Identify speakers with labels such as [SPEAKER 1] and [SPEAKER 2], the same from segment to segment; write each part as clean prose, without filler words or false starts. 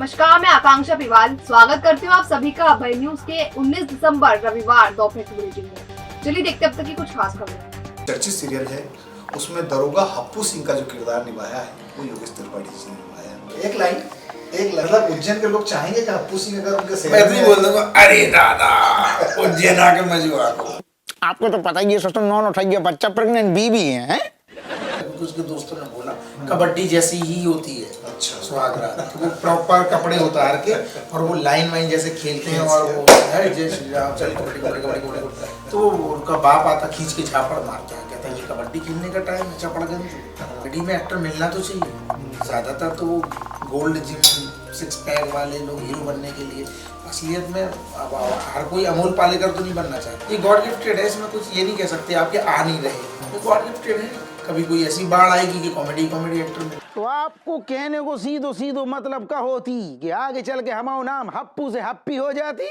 [SPEAKER 1] नमस्कार, मैं आकांक्षा पिवाल स्वागत करती हूँ आप सभी का अभय न्यूज के 19 दिसंबर रविवार दोपहर की बुलेटिन में। चलिए देखते हैं अब तक की कुछ खास खबरें।
[SPEAKER 2] चर्चित सीरियल है, उसमें दरोगा हप्पू सिंह का जो किरदार निभाया है वो योगेश त्रिपाठी जी ने निभाया है। एक लाइन मतलब उज्जैन के लोग चाहेंगे कि हप्पू सिंह अगर उनके सेवा
[SPEAKER 3] मैं भी बोल दूंगा, अरे दादा उज्जैन आके मजवा को।
[SPEAKER 4] आपको तो पता ही है सिस्टम, नॉन उठाइए, बच्चा प्रेग्नेंट बीबी है।
[SPEAKER 3] उसके दोस्तों ने बोला कबड्डी जैसी ही होती है।
[SPEAKER 2] अच्छा,
[SPEAKER 3] सुहागरात तो वो प्रॉपर कपड़े उतार के और वो लाइन वाइन जैसे खेलते हैं और वो है जय श्री राम चल कबड्डी कबड्डी कबड्डी कबड्डी। तो उनका बाप आता खींच के झापड़ मारता है, कहता है ये कबड्डी खेलने का टाइम है, चपड़गंज कबड्डी में एक्टर मिलना तो चाहिए। ज़्यादातर तो वो गोल्ड जिम सिक्स पैक वाले लोग हीरो बनने के लिए, असलियत में अब हर कोई अमोल पालेकर तो नहीं बनना चाहता। ये गॉड गिफ्टेड है, इसमें कुछ ये नहीं कह सकते आपके आ नहीं रहे, ये गॉड गिफ्टेड है। कभी कोई ऐसी बाढ़ आएगी कि कॉमेडी एक्टर में।
[SPEAKER 4] तो आपको कहने को सीधो सीधो मतलब का होती कि आगे चल के हमारा नाम हप्पू से हप्पी हो जाती।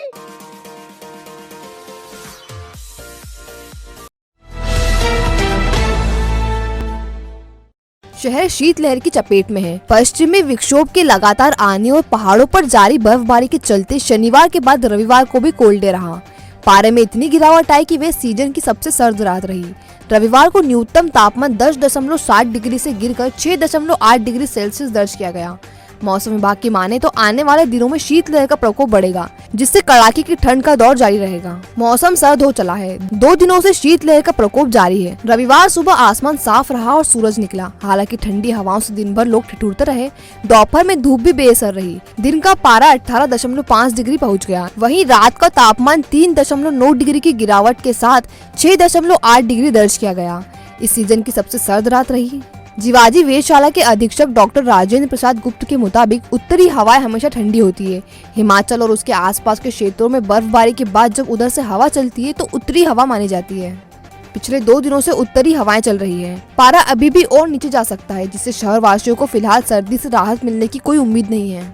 [SPEAKER 5] शहर शीतलहर की चपेट में है। पश्चिमी विक्षोभ के लगातार आने और पहाड़ों पर जारी बर्फबारी के चलते शनिवार के बाद रविवार को भी कोल्ड डे रहा। पारे में इतनी गिरावट आई कि वे सीजन की सबसे सर्द रात रही। रविवार को न्यूनतम तापमान 10.7 डिग्री से गिरकर 6.8 डिग्री सेल्सियस दर्ज किया गया। मौसम विभाग की माने तो आने वाले दिनों में शीतलहर का प्रकोप बढ़ेगा, जिससे कड़ाके की ठंड का दौर जारी रहेगा। मौसम सर्द हो चला है। 2 दिनों से शीतलहर का प्रकोप जारी है। रविवार सुबह आसमान साफ रहा और सूरज निकला। हालांकि ठंडी हवाओं से दिन भर लोग ठिठुरते रहे। दोपहर में धूप भी बेअसर रही। दिन का पारा 18.5 डिग्री पहुँच गया। वहीं रात का तापमान 3.9 डिग्री की गिरावट के साथ 6.8 डिग्री दर्ज किया गया। इस सीजन की सबसे सर्द रात रही। जीवाजी वेधशाला के अधीक्षक डॉक्टर राजेंद्र प्रसाद गुप्त के मुताबिक उत्तरी हवाएं हमेशा ठंडी होती है। हिमाचल और उसके आसपास के क्षेत्रों में बर्फबारी के बाद जब उधर से हवा चलती है तो उत्तरी हवा मानी जाती है। पिछले 2 दिनों से उत्तरी हवाएं चल रही है। पारा अभी भी और नीचे जा सकता है, जिससे शहर वासियों को फिलहाल सर्दी से राहत मिलने की कोई उम्मीद नहीं है।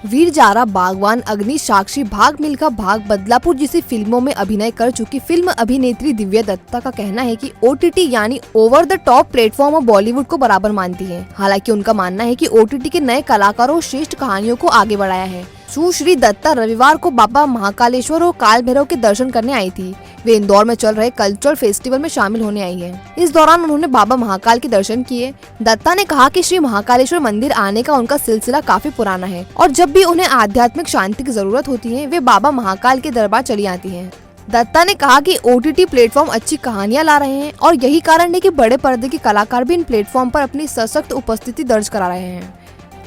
[SPEAKER 5] वीर जारा, बागवान, अग्नि, साक्षी, भाग मिल्खा भाग, बदलापुर जैसी फिल्मों में अभिनय कर चुकी फिल्म अभिनेत्री दिव्या दत्ता का कहना है कि OTT यानी ओवर द टॉप प्लेटफॉर्म और बॉलीवुड को बराबर मानती है। हालांकि उनका मानना है कि OTT के नए कलाकारों और श्रेष्ठ कहानियों को आगे बढ़ाया है। सुश्री दत्ता रविवार को बाबा महाकालेश्वर और काल भैरव के दर्शन करने आई थी। वे इंदौर में चल रहे कल्चरल फेस्टिवल में शामिल होने आई है। इस दौरान उन्होंने बाबा महाकाल के दर्शन किए। दत्ता ने कहा कि श्री महाकालेश्वर मंदिर आने का उनका सिलसिला काफी पुराना है और जब भी उन्हें आध्यात्मिक शांति की जरूरत होती है वे बाबा महाकाल के दरबार चली आती हैं। दत्ता ने कहा कि OTT प्लेटफॉर्म अच्छी कहानियां ला रहे हैं और यही कारण है कि बड़े पर्दे के कलाकार भी इन प्लेटफॉर्म पर अपनी सशक्त उपस्थिति दर्ज करा रहे हैं।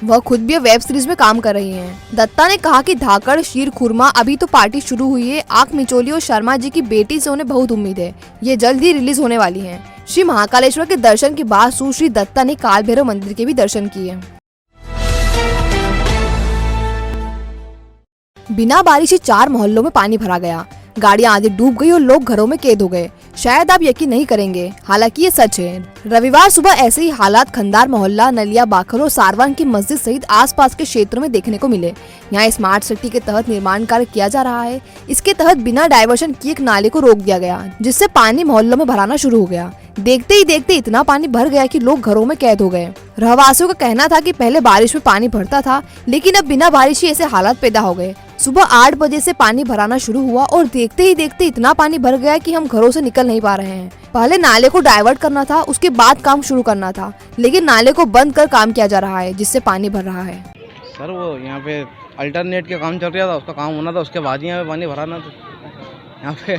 [SPEAKER 5] वह खुद भी वेब सीरीज में काम कर रही हैं। दत्ता ने कहा कि धाकड़, शीर खुरमा, अभी तो पार्टी शुरू हुई है। आंख मिचोली और शर्मा जी की बेटी से उन्हें बहुत उम्मीद है। ये जल्द ही रिलीज होने वाली हैं। श्री महाकालेश्वर के दर्शन के बाद सुश्री दत्ता ने काल भैरव मंदिर के भी दर्शन किए। बिना बारिश 4 मोहल्लों में पानी भरा गया। गाड़ियां आधी डूब गई और लोग घरों में कैद हो गए। शायद आप यकीन नहीं करेंगे, हालांकि ये सच है। रविवार सुबह ऐसे ही हालात खंदार मोहल्ला, नलिया बाखर और सारवान की मस्जिद सहित आसपास के क्षेत्रों में देखने को मिले। यहाँ स्मार्ट सिटी के तहत निर्माण कार्य किया जा रहा है। इसके तहत बिना डायवर्शन किए एक नाले को रोक दिया गया, जिससे पानी मोहल्लों में भराना शुरू हो गया। देखते ही देखते इतना पानी भर गया कि लोग घरों में कैद हो गए। रहवासियों का कहना था कि पहले बारिश में पानी भरता था, लेकिन अब बिना बारिश ही ऐसे हालात पैदा हो गए। सुबह 8 बजे से पानी भराना शुरू हुआ और देखते ही देखते इतना पानी भर गया कि हम घरों से निकल नहीं पा रहे हैं। पहले नाले को डाइवर्ट करना था, उसके बाद काम शुरू करना था, लेकिन नाले को बंद कर काम किया जा रहा है, जिससे पानी भर रहा है।
[SPEAKER 6] सर वो यहाँ पे अल्टरनेट के काम चल रहा था, उसका काम होना था, उसके बाद ही यहाँ पे पानी भराना था। यहाँ पे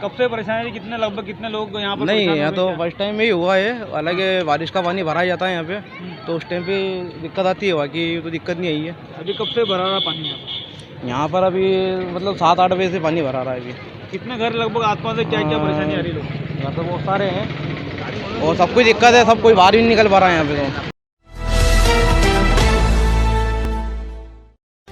[SPEAKER 7] कब से परेशानी है? लगभग कितने लोग यहाँ पर?
[SPEAKER 6] नहीं, यहाँ तो फर्स्ट टाइम में ही हुआ है। हालांकि बारिश का पानी भरा जाता है यहाँ पे, तो उस टाइम पे दिक्कत आती है, बाकी तो दिक्कत नहीं आई है।
[SPEAKER 7] अभी कब से भरा रहा पानी
[SPEAKER 6] यहाँ पर? अभी मतलब 7-8 बजे से पानी भरा रहा है अभी।
[SPEAKER 7] कितने घर लगभग आसपास से क्या परेशानी आ रही लोग?
[SPEAKER 6] यहाँ तो बहुत सारे हैं और सब कुछ दिक्कत है, सब कोई बाहर ही नहीं निकल पा रहा है यहाँ पे।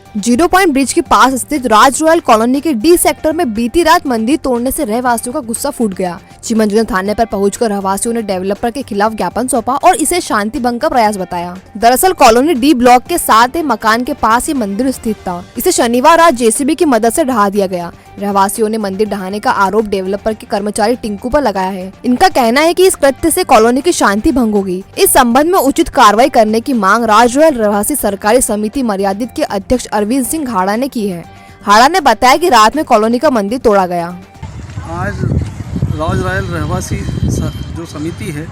[SPEAKER 6] तो
[SPEAKER 5] जीरो पॉइंट ब्रिज के पास स्थित राज रॉयल कॉलोनी के डी सेक्टर में बीती रात मंदिर तोड़ने से रहवासियों का गुस्सा फूट गया। चिमंजन थाने पर पहुंचकर रहवासियों ने डेवलपर के खिलाफ ज्ञापन सौंपा और इसे शांति भंग का प्रयास बताया। दरअसल कॉलोनी डी ब्लॉक के साथ मकान के पास ये मंदिर स्थित था। इसे शनिवार रात जेसीबी की मदद से ढहा दिया गया। रहवासियों ने मंदिर ढहाने का आरोप डेवलपर के कर्मचारी टिंकू पर लगाया है। इनका कहना है कि इस कृत्य से कॉलोनी की शांति भंग होगी। इस संबंध में उचित कार्रवाई करने की मांग राज रॉयल रहवासी सहकारी समिति मर्यादित के अध्यक्ष अरविंद सिंह हाड़ा ने की है। हाड़ा ने बताया कि रात में कॉलोनी का मंदिर तोड़ा गया।
[SPEAKER 8] आज राज रॉयल रहवासी जो समिति है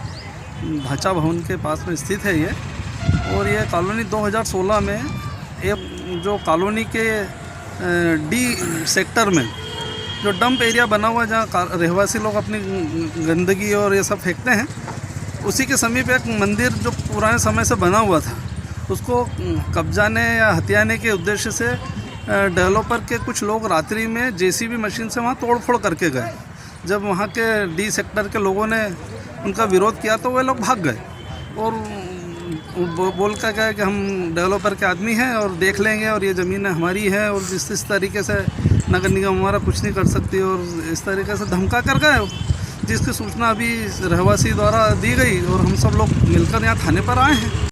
[SPEAKER 8] भाचा भवन के पास में स्थित है ये, और ये कॉलोनी 2016 में एक जो कॉलोनी के डी सेक्टर में जो डंप एरिया बना हुआ है जहाँ रहवासी लोग अपनी गंदगी और ये सब फेंकते हैं, उसी के समीप एक मंदिर जो पुराने समय से बना हुआ था उसको कब्जाने या हथियाने के उद्देश्य से डेवलपर के कुछ लोग रात्रि में जेसीबी मशीन से वहाँ तोड़फोड़ करके गए। जब वहाँ के डी सेक्टर के लोगों ने उनका विरोध किया तो वे लोग भाग गए और बोल कर गए कि हम डेवलपर के आदमी हैं और देख लेंगे और ये ज़मीन हमारी है और इस तरीके से नगर निगम हमारा कुछ नहीं कर सकती और इस तरीके से धमका कर गए, जिसकी सूचना अभी रहवासी द्वारा दी गई और हम सब लोग मिलकर यहाँ थाने पर आए हैं।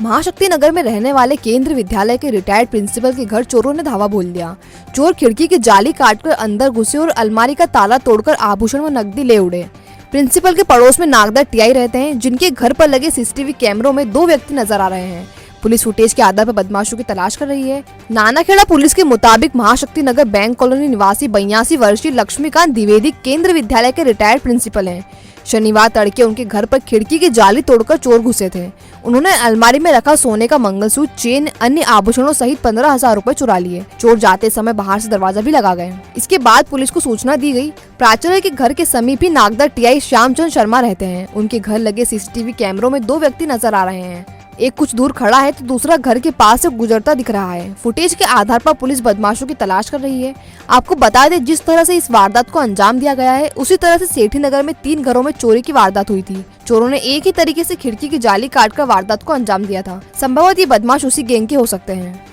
[SPEAKER 5] महाशक्ति नगर में रहने वाले केंद्रीय विद्यालय के रिटायर्ड प्रिंसिपल के घर चोरों ने धावा बोल दिया। चोर खिड़की की जाली काटकर अंदर घुसे और अलमारी का ताला तोड़कर आभूषण व नकदी ले उड़े। प्रिंसिपल के पड़ोस में नागदा टीआई रहते हैं, जिनके घर पर लगे सीसीटीवी कैमरों में 2 व्यक्ति नजर आ रहे हैं। पुलिस फुटेज के आधार पर बदमाशों की तलाश कर रही है। नानाखेड़ा पुलिस के मुताबिक महाशक्ति नगर बैंक कॉलोनी निवासी 82 वर्षीय लक्ष्मीकांत द्विवेदी केंद्रीय विद्यालय के रिटायर्ड प्रिंसिपल हैं। शनिवार तड़के उनके घर पर खिड़की की जाली तोड़कर चोर घुसे थे। उन्होंने अलमारी में रखा सोने का मंगलसूत्र, चेन, अन्य आभूषणों सहित 15,000 रुपए चुरा लिए। चोर जाते समय बाहर से दरवाजा भी लगा गए। इसके बाद पुलिस को सूचना दी गई। प्राचार्य के घर के समीप ही नागदा टीआई श्यामचंद शर्मा रहते हैं। उनके घर लगे सीसीटीवी कैमरों में 2 व्यक्ति नजर आ रहे हैं। एक कुछ दूर खड़ा है तो दूसरा घर के पास से गुजरता दिख रहा है। फुटेज के आधार पर पुलिस बदमाशों की तलाश कर रही है। आपको बता दें, जिस तरह से इस वारदात को अंजाम दिया गया है उसी तरह से सेठी नगर में 3 घरों में चोरी की वारदात हुई थी। चोरों ने एक ही तरीके से खिड़की की जाली काटकर वारदात को अंजाम दिया था। संभवतः ये बदमाश उसी गैंग के हो सकते हैं।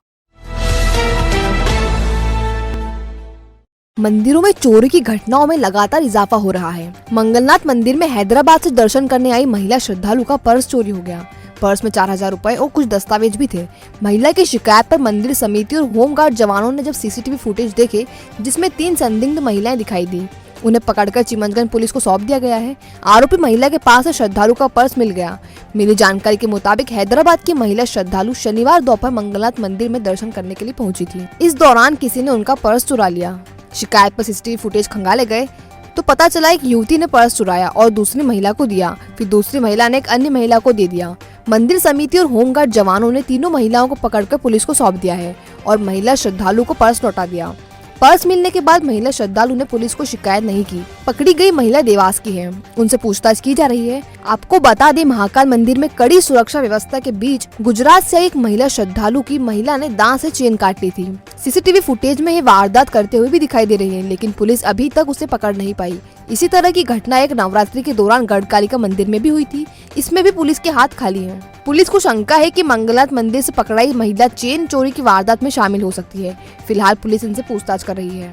[SPEAKER 5] मंदिरों में चोरी की घटनाओं में लगातार इजाफा हो रहा है। मंगलनाथ मंदिर में हैदराबाद से दर्शन करने आई महिला श्रद्धालु का पर्स चोरी हो गया। पर्स में 4,000 रुपए और कुछ दस्तावेज भी थे। महिला की शिकायत पर मंदिर समिति और होमगार्ड जवानों ने जब सीसीटीवी फुटेज देखे, जिसमें 3 संदिग्ध महिलाएं दिखाई दी, उन्हें पकड़कर चिमंजगंज पुलिस को सौंप दिया गया है। आरोपी महिला के पास से श्रद्धालु का पर्स मिल गया। मिली जानकारी के मुताबिक हैदराबाद की महिला श्रद्धालु शनिवार दोपहर मंगलनाथ मंदिर में दर्शन करने के लिए पहुंची थी। इस दौरान किसी ने उनका पर्स चुरा लिया। शिकायत पर सीसीटीवी फुटेज खंगाले गए तो पता चला एक युवती ने पर्स चुराया और दूसरी महिला को दिया। फिर दूसरी महिला ने एक अन्य महिला को दे दिया। मंदिर समिति और होमगार्ड जवानों ने तीनों महिलाओं को पकड़कर पुलिस को सौंप दिया है और महिला श्रद्धालु को पर्स लौटा दिया। पर्स मिलने के बाद महिला श्रद्धालु ने पुलिस को शिकायत नहीं की। पकड़ी गई महिला देवास की है, उनसे पूछताछ की जा रही है। आपको बता दें, महाकाल मंदिर में कड़ी सुरक्षा व्यवस्था के बीच गुजरात से एक महिला श्रद्धालु की महिला ने दांत से चेन काट ली थी। सीसीटीवी फुटेज में ये वारदात करते हुए भी दिखाई दे रही है, लेकिन पुलिस अभी तक उसे पकड़ नहीं पाई। इसी तरह की घटना एक नवरात्रि के दौरान गढ़कालिका मंदिर में भी हुई थी। इसमें भी पुलिस के हाथ खाली हैं। पुलिस को शंका है कि मंगलनाथ मंदिर से पकड़ाई महिला चेन चोरी की वारदात में शामिल हो सकती है। फिलहाल पुलिस इनसे पूछताछ कर रही है।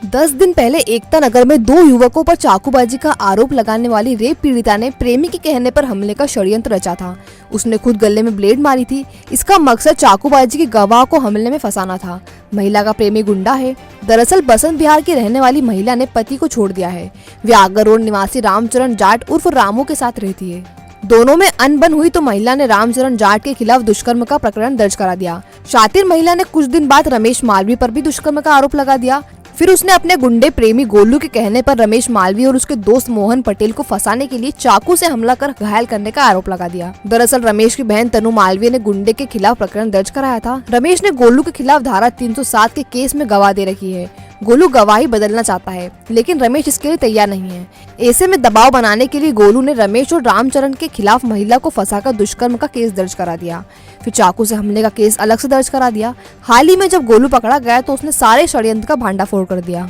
[SPEAKER 5] 10 दिन पहले एकता नगर में 2 युवकों पर चाकूबाजी का आरोप लगाने वाली रेप पीड़िता ने प्रेमी के कहने पर हमले का षड्यंत्र रचा था। उसने खुद गले में ब्लेड मारी थी। इसका मकसद चाकूबाजी के गवाह को हमले में फंसाना था। महिला का प्रेमी गुंडा है। दरअसल बसंत बिहार की रहने वाली महिला ने पति को छोड़ दिया है। वे आगर रोड निवासी रामचरण जाट उर्फ रामू के साथ रहती है। दोनों में अनबन हुई तो महिला ने रामचरण जाट के खिलाफ दुष्कर्म का प्रकरण दर्ज करा दिया। शातिर महिला ने कुछ दिन बाद रमेश मालवी पर भी दुष्कर्म का आरोप लगा दिया। फिर उसने अपने गुंडे प्रेमी गोलू के कहने पर रमेश मालवी और उसके दोस्त मोहन पटेल को फंसाने के लिए चाकू से हमला कर घायल करने का आरोप लगा दिया। दरअसल रमेश की बहन तनु मालवीय ने गुंडे के खिलाफ प्रकरण दर्ज कराया था। रमेश ने गोलू के खिलाफ धारा 307 के केस में गवाह दे रखी है। गोलू गवाही बदलना चाहता है, लेकिन रमेश इसके लिए तैयार नहीं है। ऐसे में दबाव बनाने के लिए गोलू ने रमेश और रामचरण के खिलाफ महिला को फंसाकर दुष्कर्म का केस दर्ज करा दिया। फिर चाकू से हमले का केस अलग से दर्ज करा दिया। हाल ही में जब गोलू पकड़ा गया तो उसने सारे षड्यंत्र का भांडाफोड़ कर दिया।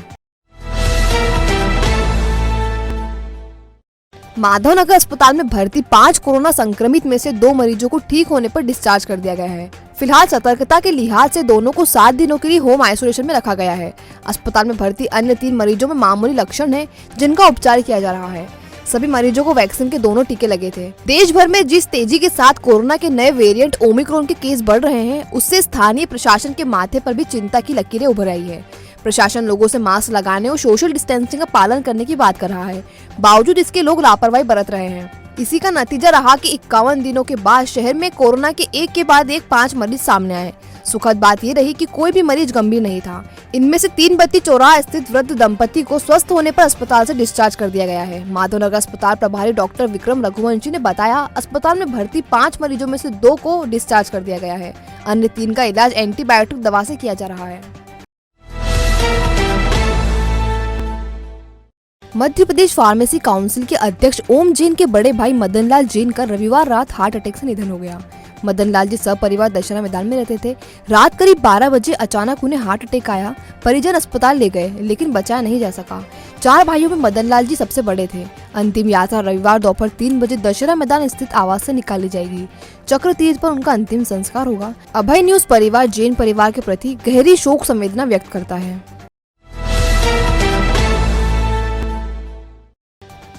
[SPEAKER 5] माधवनगर अस्पताल में भर्ती 5 कोरोना संक्रमित में से 2 मरीजों को ठीक होने पर डिस्चार्ज कर दिया गया है। फिलहाल सतर्कता के लिहाज से दोनों को 7 दिनों के लिए होम आइसोलेशन में रखा गया है। अस्पताल में भर्ती अन्य 3 मरीजों में मामूली लक्षण है, जिनका उपचार किया जा रहा है। सभी मरीजों को वैक्सीन के दोनों टीके लगे थे। देश भर में जिस तेजी के साथ कोरोना के नए वेरिएंट ओमिक्रॉन के केस बढ़ रहे हैं, उससे स्थानीय प्रशासन के माथे पर भी चिंता की लकीरें उभर आई है। प्रशासन लोगों से मास्क लगाने और सोशल डिस्टेंसिंग का पालन करने की बात कर रहा है, बावजूद इसके लोग लापरवाही बरत रहे हैं। इसी का नतीजा रहा कि 51 दिनों के बाद शहर में कोरोना के एक के बाद एक 5 मरीज सामने आए। सुखद बात ये रही कि कोई भी मरीज गंभीर नहीं था। इनमें से 3 बत्ती चौराहा स्थित वृद्ध दंपति को स्वस्थ होने पर अस्पताल से डिस्चार्ज कर दिया गया है। माधवनगर अस्पताल प्रभारी डॉक्टर विक्रम रघुवंशी ने बताया, अस्पताल में भर्ती 5 मरीजों में से 2 को डिस्चार्ज कर दिया गया है। अन्य 3 का इलाज एंटीबायोटिक दवा से किया जा रहा है। मध्य प्रदेश फार्मेसी काउंसिल के अध्यक्ष ओम जैन के बड़े भाई मदन लाल जैन का रविवार रात हार्ट अटैक से निधन हो गया। मदन लाल जी सपरिवार दशहरा मैदान में रहते थे। रात करीब 12 बजे अचानक उन्हें हार्ट अटैक आया। परिजन अस्पताल ले गए, लेकिन बचाया नहीं जा सका। 4 भाइयों में मदन लाल जी सबसे बड़े थे। अंतिम यात्रा रविवार दोपहर 3 बजे दशहरा मैदान स्थित आवास से निकाली जाएगी। चक्र तीर्थ पर उनका अंतिम संस्कार होगा। अभय न्यूज परिवार जैन परिवार के प्रति गहरी शोक संवेदना व्यक्त करता है।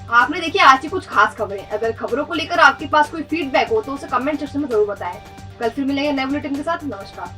[SPEAKER 1] आपने देखी आज की कुछ खास खबरें। अगर खबरों को लेकर आपके पास कोई फीडबैक हो तो उसे कमेंट सेक्शन में जरूर बताएं। कल फिर मिलेंगे नए बुलेटिन के साथ। नमस्कार।